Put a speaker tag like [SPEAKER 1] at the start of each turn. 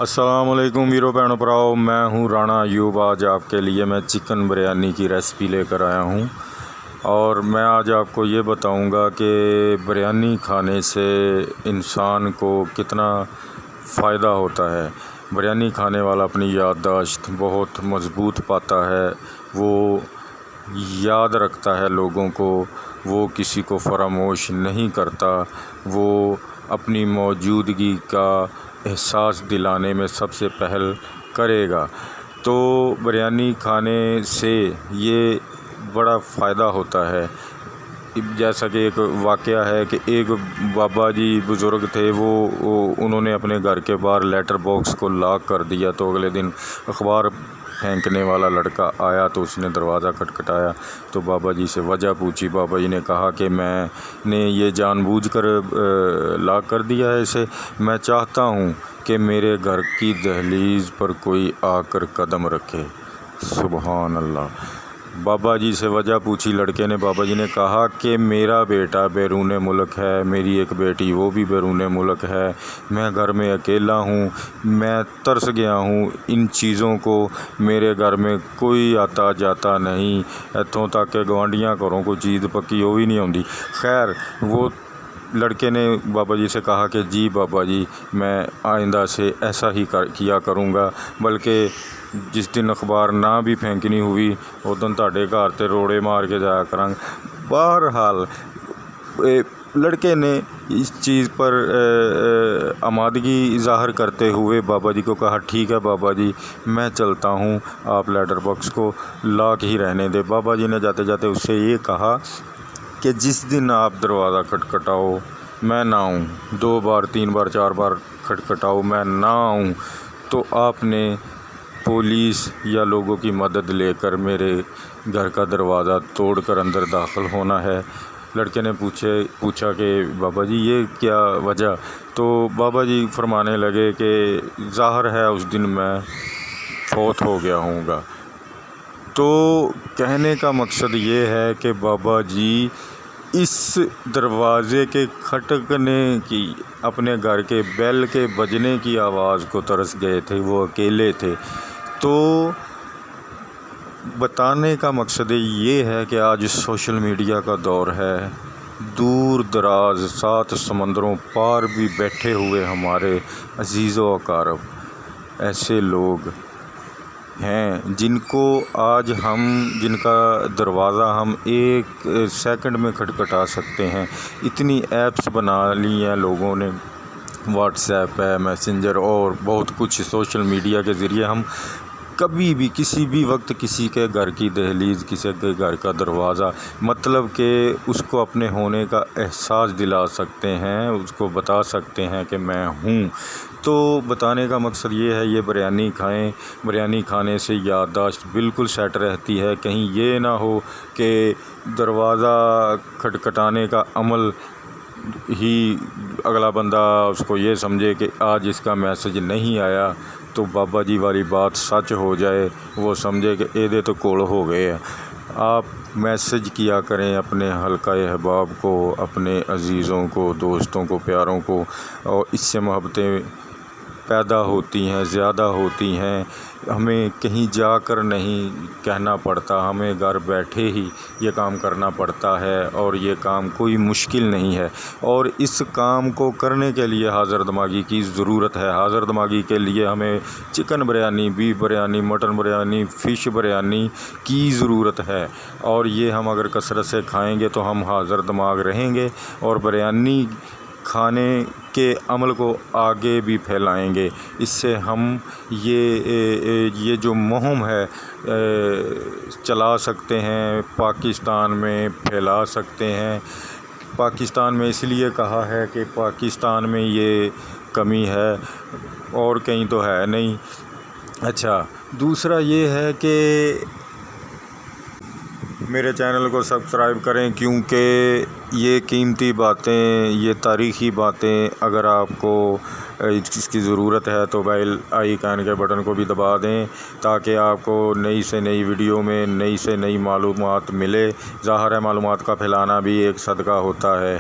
[SPEAKER 1] السلام علیکم ویرو بہنوں پراؤ، میں ہوں رانا ایوب۔ آج آپ کے لیے میں چکن بریانی کی ریسپی لے کر آیا ہوں، اور میں آج آپ کو یہ بتاؤں گا کہ بریانی کھانے سے انسان کو کتنا فائدہ ہوتا ہے۔ بریانی کھانے والا اپنی یادداشت بہت مضبوط پاتا ہے، وہ یاد رکھتا ہے لوگوں کو، وہ کسی کو فراموش نہیں کرتا، وہ اپنی موجودگی کا احساس دلانے میں سب سے پہل کرے گا۔ تو بریانی کھانے سے یہ بڑا فائدہ ہوتا ہے۔ جیسا کہ ایک واقعہ ہے کہ ایک بابا جی بزرگ تھے، انہوں نے اپنے گھر کے باہر لیٹر باکس کو لاک کر دیا، تو اگلے دن اخبار پھینکنے والا لڑکا آیا تو اس نے دروازہ کھٹکھٹایا تو بابا جی سے وجہ پوچھی۔ بابا جی نے کہا کہ میں نے یہ جان بوجھ کر لاک کر دیا ہے اسے، میں چاہتا ہوں کہ میرے گھر کی دہلیز پر کوئی آ کر قدم رکھے۔ سبحان اللہ۔ بابا جی سے وجہ پوچھی لڑکے نے، بابا جی نے کہا کہ میرا بیٹا بیرون ملک ہے، میری ایک بیٹی وہ بھی بیرون ملک ہے، میں گھر میں اکیلا ہوں، میں ترس گیا ہوں ان چیزوں کو، میرے گھر میں کوئی آتا جاتا نہیں، اتوں تک کہ گوانڈیاں گھروں کو چیز پکی ہو ہی نہیں ہوندی۔ خیر، وہ لڑکے نے بابا جی سے کہا کہ جی بابا جی، میں آئندہ سے ایسا ہی کیا کروں گا، بلکہ جس دن اخبار نہ بھی پھینکنی ہوئی اس دن تہاڈے گھر تے روڑے مار کے جایا کراں گا۔ بہرحال لڑکے نے اس چیز پر آمادگی ظاہر کرتے ہوئے بابا جی کو کہا ٹھیک ہے بابا جی، میں چلتا ہوں، آپ لیٹر باکس کو لاک ہی رہنے دے۔ بابا جی نے جاتے جاتے اس سے یہ کہا کہ جس دن آپ دروازہ کھٹکھٹاؤ میں نہ آؤں، 2 بار 3 بار 4 بار کھٹکھٹاؤ میں نہ آؤں، تو آپ نے پولیس یا لوگوں کی مدد لے کر میرے گھر کا دروازہ توڑ کر اندر داخل ہونا ہے۔ لڑکے نے پوچھا کہ بابا جی یہ کیا وجہ؟ تو بابا جی فرمانے لگے کہ ظاہر ہے اس دن میں فوت ہو گیا ہوں گا۔ تو کہنے کا مقصد یہ ہے کہ بابا جی اس دروازے کے کھٹکنے کی، اپنے گھر کے بیل کے بجنے کی آواز کو ترس گئے تھے، وہ اکیلے تھے۔ تو بتانے کا مقصد یہ ہے کہ آج سوشل میڈیا کا دور ہے، دور دراز 7 سمندروں پار بھی بیٹھے ہوئے ہمارے عزیز و اقارب ایسے لوگ ہیں جن کا دروازہ ہم 1 سیکنڈ میں کھٹکھٹا سکتے ہیں۔ اتنی ایپس بنا لی ہیں لوگوں نے، واٹس ایپ ہے، میسنجر اور بہت کچھ، سوشل میڈیا کے ذریعے ہم کبھی بھی کسی بھی وقت کسی کے گھر کی دہلیز، کسی کے گھر کا دروازہ، مطلب کہ اس کو اپنے ہونے کا احساس دلا سکتے ہیں، اس کو بتا سکتے ہیں کہ میں ہوں۔ تو بتانے کا مقصد یہ ہے، یہ بریانی کھائیں، بریانی کھانے سے یادداشت بالکل سیٹ رہتی ہے۔ کہیں یہ نہ ہو کہ دروازہ کھٹکھٹانے کا عمل ہی اگلا بندہ اس کو یہ سمجھے کہ آج اس کا میسج نہیں آیا، تو بابا جی والی بات سچ ہو جائے، وہ سمجھے کہ ایدے تو کول ہو گئے ہیں۔ آپ میسج کیا کریں اپنے حلقہ احباب کو، اپنے عزیزوں کو، دوستوں کو، پیاروں کو، اور اس سے محبتیں پیدا ہوتی ہیں، زیادہ ہوتی ہیں۔ ہمیں کہیں جا کر نہیں کہنا پڑتا، ہمیں گھر بیٹھے ہی یہ کام کرنا پڑتا ہے، اور یہ کام کوئی مشکل نہیں ہے۔ اور اس کام کو کرنے کے لیے حاضر دماغی کی ضرورت ہے۔ حاضر دماغی کے لیے ہمیں chicken biryani, beef biryani, mutton biryani, fish biryani کی ضرورت ہے، اور یہ ہم اگر کثرت سے کھائیں گے تو ہم حاضر دماغ رہیں گے، اور بریانی کھانے کے عمل کو آگے بھی پھیلائیں گے۔ اس سے ہم یہ جو مہم ہے چلا سکتے ہیں، پاکستان میں پھیلا سکتے ہیں۔ پاکستان میں اس لیے کہا ہے کہ پاکستان میں یہ کمی ہے، اور کہیں تو ہے نہیں۔ اچھا، دوسرا یہ ہے کہ میرے چینل کو سبسکرائب کریں، کیونکہ یہ قیمتی باتیں، یہ تاریخی باتیں اگر آپ کو اس کی ضرورت ہے تو بیل آئیکن کے بٹن کو بھی دبا دیں، تاکہ آپ کو نئی سے نئی ویڈیو میں نئی سے نئی معلومات ملے۔ ظاہر ہے معلومات کا پھیلانا بھی ایک صدقہ ہوتا ہے۔